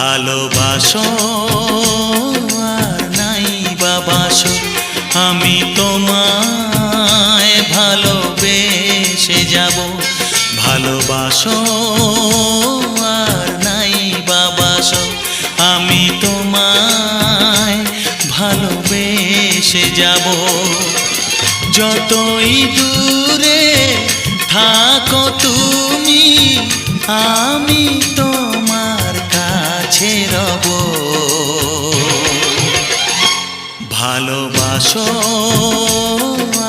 ভালোবাসো আর নাই বাবাসো, আমি তোমায় ভালোবেসে যাব। ভালোবাসো আর নাই বাবাসো, আমি তোমায় ভালোবেসে যাব। যতই দূরে থাকো তুমি, আমি তোমার কাছে রব। ভালোবাসো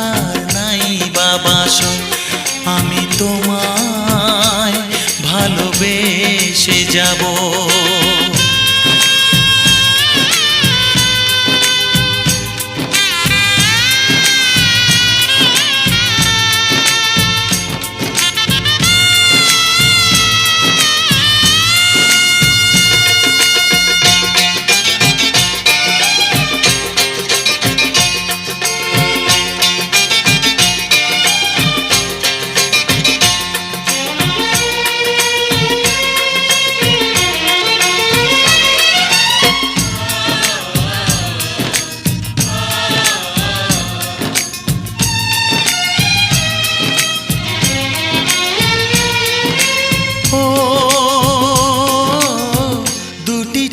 আর নাই বাবাসো, আমি তোমায় ভালোবেসে যাব।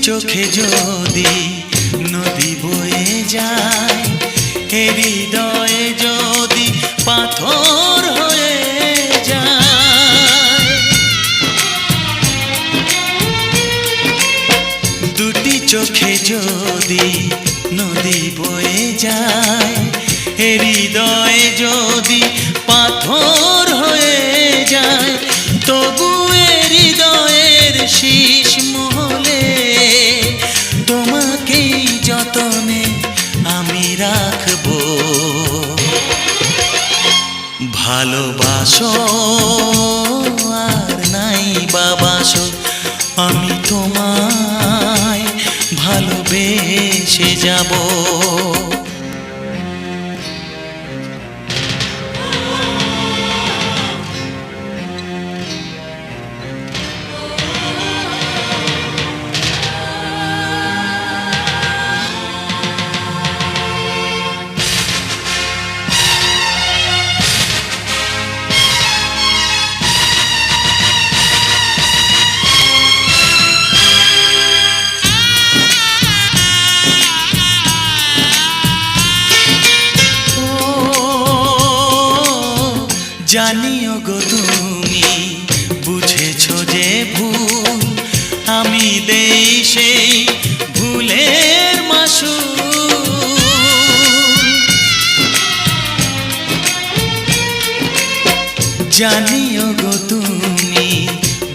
চোখে যদি নদী বয়ে যায়, হৃদয়ে যদি পাথর হয়ে যায়। দুটি চোখে যদি নদী বয়ে যায়, হৃদয়ে যদি পাথর হয়ে যায়, তবু হৃদয়ের শীষ মহলে তোমাকেই যতনে আমি রাখবো। ভালোবাসো আর নাই বাবাসো, আমি তোমায় ভালোবেসে যাব। জানিও গো তুমি বুঝেছো যে ভুল, আমি দেই সেই ভুলের মাসুল। জানিও গো তুমি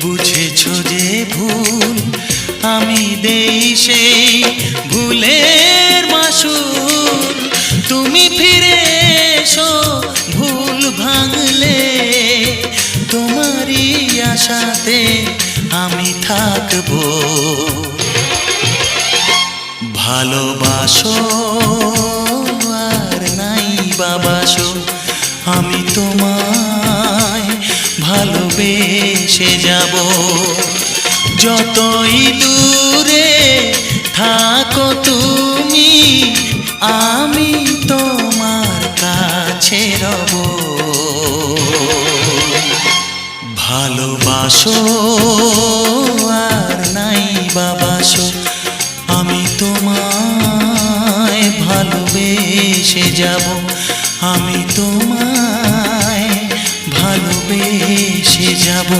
বুঝেছো যে ভুল, আমি দেই সেই ভুলের মাসুল। তুমি ফিরে এসো ভুল ভাঙলে, তোমারই আশাতে আমি থাকবো। ভালোবাসো আর নাই বাবাসো, আমি তোমায় ভালোবেসে যাব। যতই দূরে থাকো তুমি, আমি তোমার কাছে রব। ভালোবাসো আর নাই বাবাসো, আমি তোমায় ভালোবেসে যাব। আমি তোমায় ভালোবেসে যাব।